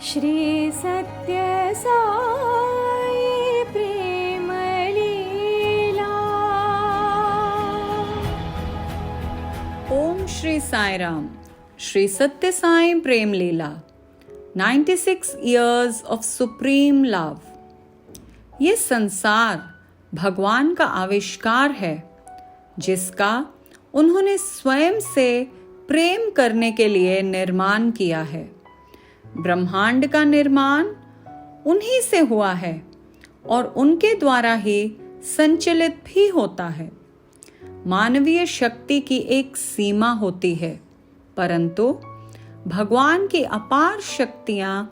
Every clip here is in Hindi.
श्री सत्य साई प्रेम लीला। ओम श्री साई राम। श्री सत्य साई प्रेम लीला 96 years of supreme love। ये संसार भगवान का आविष्कार है जिसका उन्होंने स्वयं से प्रेम करने के लिए निर्माण किया है। ब्रह्मांड का निर्माण उन्हीं से हुआ है और उनके द्वारा ही संचालित भी होता है। मानवीय शक्ति की एक सीमा होती है, परंतु भगवान की अपार शक्तियां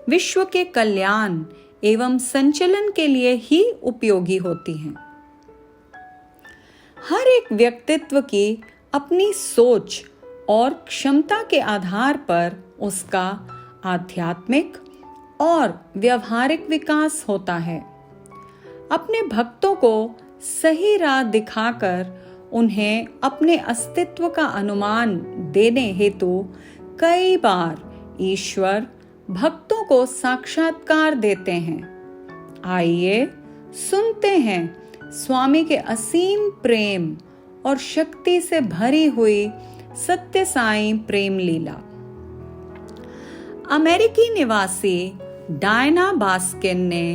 विश्व के कल्याण एवं संचालन के लिए ही उपयोगी होती हैं। हर एक व्यक्तित्व की अपनी सोच और क्षमता के आधार पर उसका आध्यात्मिक और व्यवहारिक विकास होता है। अपने भक्तों को सही राह दिखाकर उन्हें अपने अस्तित्व का अनुमान देने हेतु कई बार ईश्वर भक्तों को साक्षात्कार देते हैं। आइए सुनते हैं स्वामी के असीम प्रेम और शक्ति से भरी हुई सत्य साई प्रेम लीला। अमेरिकी निवासी डायना बास्किन ने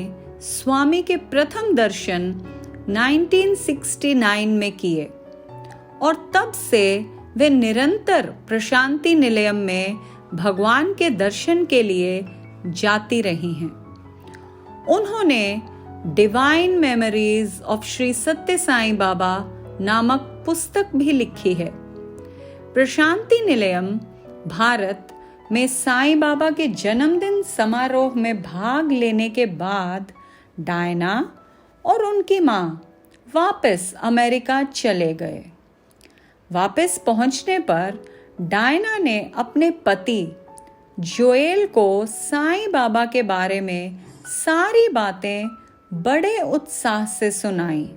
स्वामी के प्रथम दर्शन 1969 में किए और तब से वे निरंतर प्रशांति निलयम में भगवान के दर्शन के लिए जाती रही हैं। उन्होंने डिवाइन मेमोरीज ऑफ श्री सत्य साई बाबा नामक पुस्तक भी लिखी है। प्रशांति निलयम भारत में साईं बाबा के जन्मदिन समारोह में भाग लेने के बाद डायना और उनकी मां वापस अमेरिका चले गए। वापस पहुंचने पर डायना ने अपने पति जोएल को साईं बाबा के बारे में सारी बातें बड़े उत्साह से सुनाई।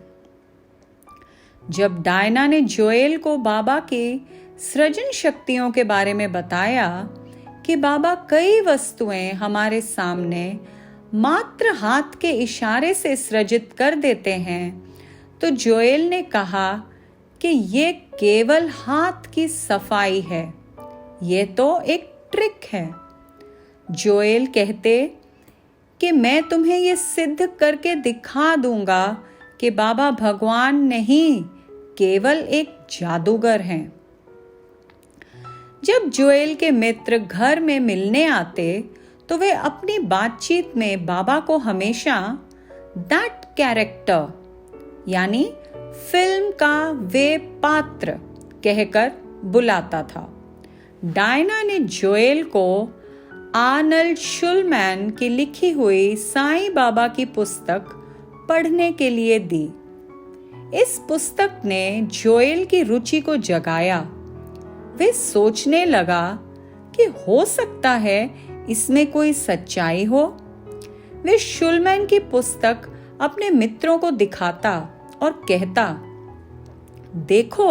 जब डायना ने जोएल को बाबा की सृजन शक्तियों के बारे में बताया कि बाबा कई वस्तुएं हमारे सामने मात्र हाथ के इशारे से सृजित कर देते हैं, तो जोएल ने कहा कि ये केवल हाथ की सफाई है, ये तो एक ट्रिक है। जोएल कहते कि मैं तुम्हें ये सिद्ध करके दिखा दूंगा कि बाबा भगवान नहीं, केवल एक जादूगर हैं। जब जोएल के मित्र घर में मिलने आते तो वे अपनी बातचीत में बाबा को हमेशा दैट कैरेक्टर यानी फिल्म का वे पात्र कहकर बुलाता था। डायना ने जोएल को आर्नल्ड शुलमैन की लिखी हुई साईं बाबा की पुस्तक पढ़ने के लिए दी। इस पुस्तक ने जोएल की रुचि को जगाया। वे सोचने लगा कि हो सकता है इसमें कोई सच्चाई हो। वे शुलमैन की पुस्तक अपने मित्रों को दिखाता और कहता, देखो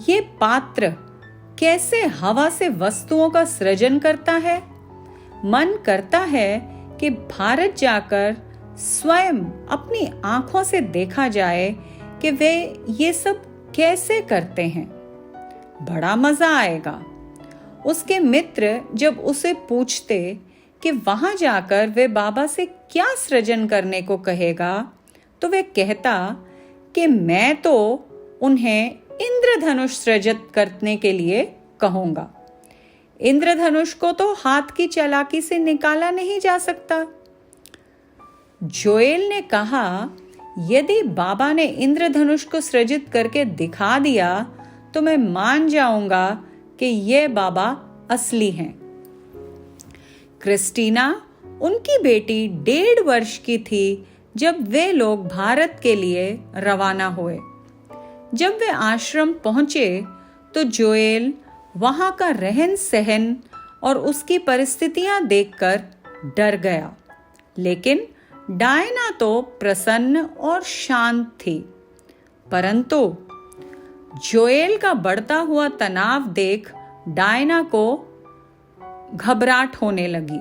ये पात्र कैसे हवा से वस्तुओं का सृजन करता है। मन करता है कि भारत जाकर स्वयं अपनी आंखों से देखा जाए कि वे ये सब कैसे करते हैं। बड़ा मजा आएगा। उसके मित्र जब उसे पूछते कि वहां जाकर वे बाबा से क्या सृजन करने को कहेगा, तो वे कहता कि मैं तो उन्हें इंद्रधनुष सृजित करने के लिए कहूंगा। इंद्रधनुष को तो हाथ की चालाकी से निकाला नहीं जा सकता। जोएल ने कहा, यदि बाबा ने इंद्रधनुष को सृजित करके दिखा दिया तो मैं मान जाऊंगा कि ये बाबा असली हैं। क्रिस्टीना उनकी बेटी 1.5 वर्ष की थी जब वे लोग भारत के लिए रवाना हुए। जब वे आश्रम पहुंचे तो जोएल वहां का रहन सहन और उसकी परिस्थितियां देखकर डर गया, लेकिन डायना तो प्रसन्न और शांत थी। परंतु जोएल का बढ़ता हुआ तनाव देख डायना को घबराहट होने लगी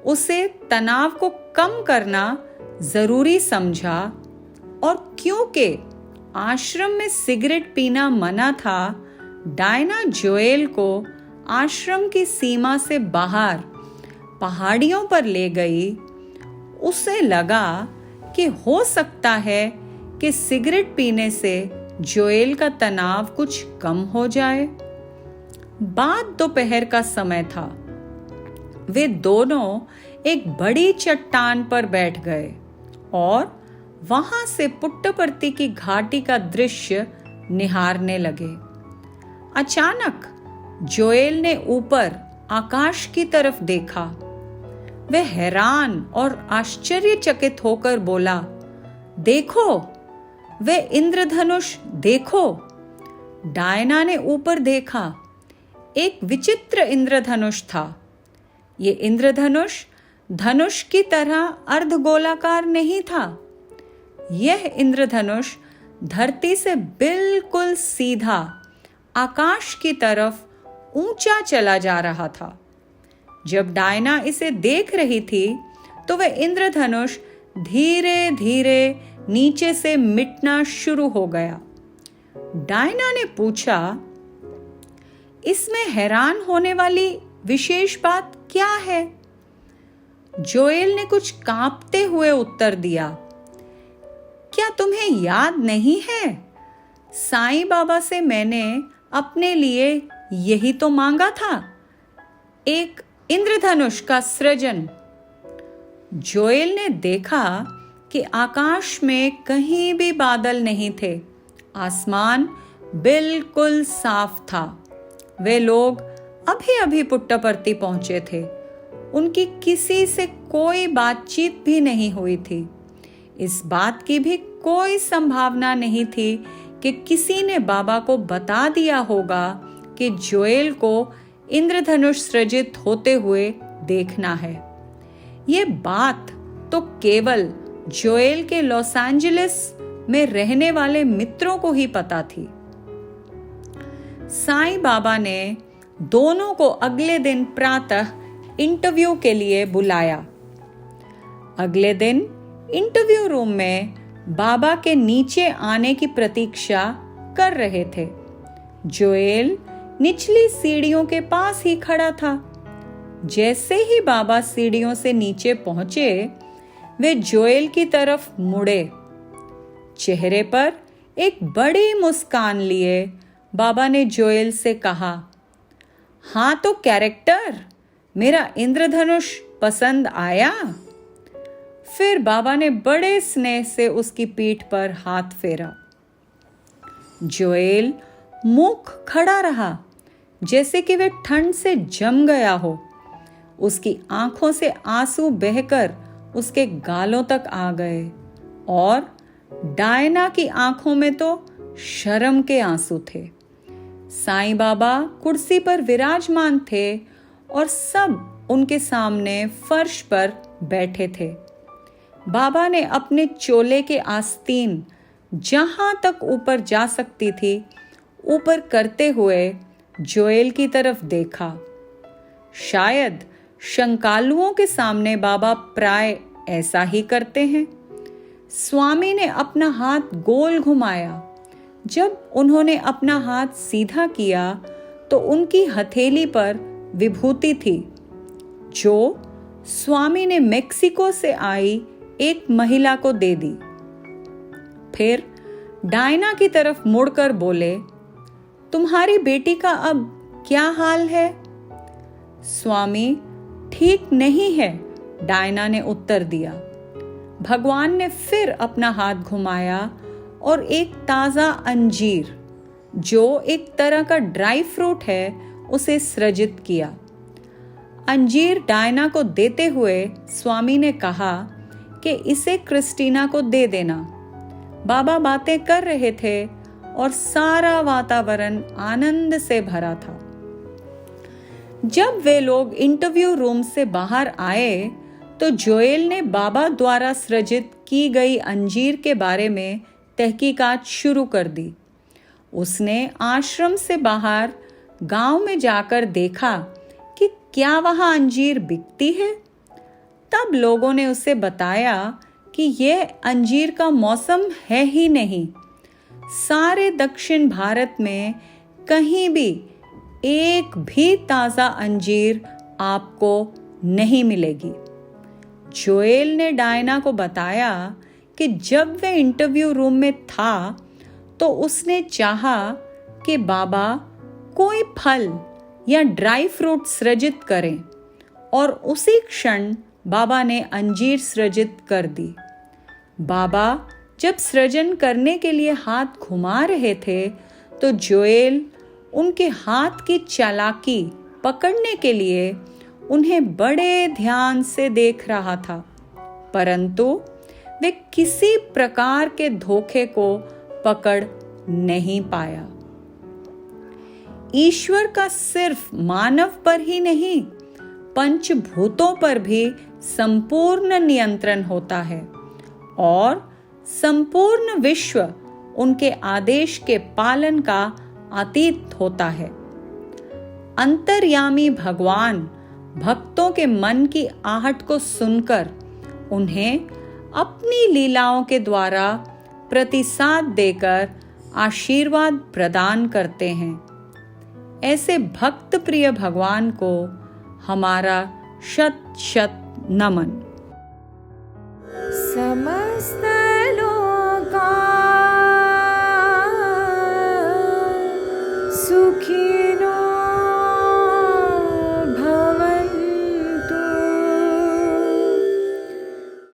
उसे तनाव को कम करना जरूरी समझा और क्योंकि आश्रम में सिगरेट पीना मना था, डायना जोएल को आश्रम की सीमा से बाहर पहाड़ियों पर ले गई। उसे लगा कि हो सकता है कि सिगरेट पीने से जोएल का तनाव कुछ कम हो जाए। बाद दोपहर का समय था। वे दोनों एक बड़ी चट्टान पर बैठ गए और वहां से पुट्टपर्ती की घाटी का दृश्य निहारने लगे। अचानक जोएल ने ऊपर आकाश की तरफ देखा। वह हैरान और आश्चर्यचकित होकर बोला, देखो, वह इंद्रधनुष देखो। डायना ने ऊपर देखा। एक विचित्र इंद्रधनुष था। ये इंद्रधनुष धनुष की तरह अर्धगोलाकार नहीं था। यह इंद्रधनुष धरती से बिल्कुल सीधा आकाश की तरफ ऊंचा चला जा रहा था। जब डायना इसे देख रही थी तो वह इंद्रधनुष धीरे धीरे नीचे से मिटना शुरू हो गया। डायना ने पूछा, इसमें हैरान होने वाली विशेष बात क्या है? जोएल ने कुछ कांपते हुए उत्तर दिया, क्या तुम्हें याद नहीं है? साईं बाबा से मैंने अपने लिए यही तो मांगा था, एक इंद्रधनुष का सृजन। जोएल ने देखा कि आकाश में कहीं भी बादल नहीं थे। आसमान बिल्कुल साफ था। वे लोग अभी अभी पुट्टपर्ती पहुंचे थे। उनकी किसी से कोई बातचीत भी नहीं हुई थी। इस बात की भी कोई संभावना नहीं थी कि किसी ने बाबा को बता दिया होगा कि जोएल को इंद्रधनुष सृजित होते हुए देखना है। ये बात तो केवल जोएल के लॉस एंजलिस में रहने वाले मित्रों को ही पता थी। साईं बाबा ने दोनों को अगले दिन प्रातः इंटरव्यू के लिए बुलाया। अगले दिन इंटरव्यू रूम में बाबा के नीचे आने की प्रतीक्षा कर रहे थे। जोएल निचली सीढ़ियों के पास ही खड़ा था। जैसे ही बाबा सीढ़ियों से नीचे पहुंचे, वे जोएल की तरफ मुड़े। चेहरे पर एक बड़ी मुस्कान लिए बाबा ने जोएल से कहा, हाँ तो कैरेक्टर, मेरा इंद्रधनुष पसंद आया? फिर बाबा ने बड़े स्नेह से उसकी पीठ पर हाथ फेरा। जोएल मूक खड़ा रहा, जैसे कि वह ठंड से जम गया हो। उसकी आंखों से आंसू बहकर उसके गालों तक आ गए और डायना की आंखों में तो शर्म के आंसू थे। साईं बाबा कुर्सी पर विराजमान थे और सब उनके सामने फर्श पर बैठे थे। बाबा ने अपने चोले के आस्तीन जहां तक ऊपर जा सकती थी ऊपर करते हुए जोएल की तरफ देखा। शायद शंकालुओं के सामने बाबा प्राय ऐसा ही करते हैं। स्वामी ने अपना हाथ गोल घुमाया। जब उन्होंने अपना हाथ सीधा किया तो उनकी हथेली पर विभूति थी, जो स्वामी ने मेक्सिको से आई एक महिला को दे दी। फिर डायना की तरफ मुड़कर बोले, तुम्हारी बेटी का अब क्या हाल है? स्वामी, ठीक नहीं है, डायना ने उत्तर दिया। भगवान ने फिर अपना हाथ घुमाया और एक ताजा अंजीर, जो एक तरह का ड्राई फ्रूट है, उसे सृजित किया। अंजीर डायना को देते हुए स्वामी ने कहा कि इसे क्रिस्टीना को दे देना। बाबा बातें कर रहे थे और सारा वातावरण आनंद से भरा था। जब वे लोग इंटरव्यू रूम से बाहर आए तो जोएल ने बाबा द्वारा सृजित की गई अंजीर के बारे में तहकीकात शुरू कर दी। उसने आश्रम से बाहर गांव में जाकर देखा कि क्या वहां अंजीर बिकती है। तब लोगों ने उसे बताया कि यह अंजीर का मौसम है ही नहीं। सारे दक्षिण भारत में कहीं भी एक भी ताजा अंजीर आपको नहीं मिलेगी। जोएल ने डायना को बताया कि जब वह इंटरव्यू रूम में था तो उसने चाहा कि बाबा कोई फल या ड्राई फ्रूट सृजित करें, और उसी क्षण बाबा ने अंजीर सृजित कर दी। बाबा जब सृजन करने के लिए हाथ घुमा रहे थे तो जोएल उनके हाथ की चालाकी पकड़ने के लिए उन्हें बड़े ध्यान से देख रहा था, परंतु वे किसी प्रकार के धोखे को पकड़ नहीं पाया। ईश्वर का सिर्फ मानव पर ही नहीं, पंचभूतों पर भी संपूर्ण नियंत्रण होता है और संपूर्ण विश्व उनके आदेश के पालन का अतीत होता है। अंतर्यामी भगवान भक्तों के मन की आहट को सुनकर उन्हें अपनी लीलाओं के द्वारा प्रतिसाद देकर आशीर्वाद प्रदान करते हैं। ऐसे भक्त प्रिय भगवान को हमारा शत शत नमन। समस्त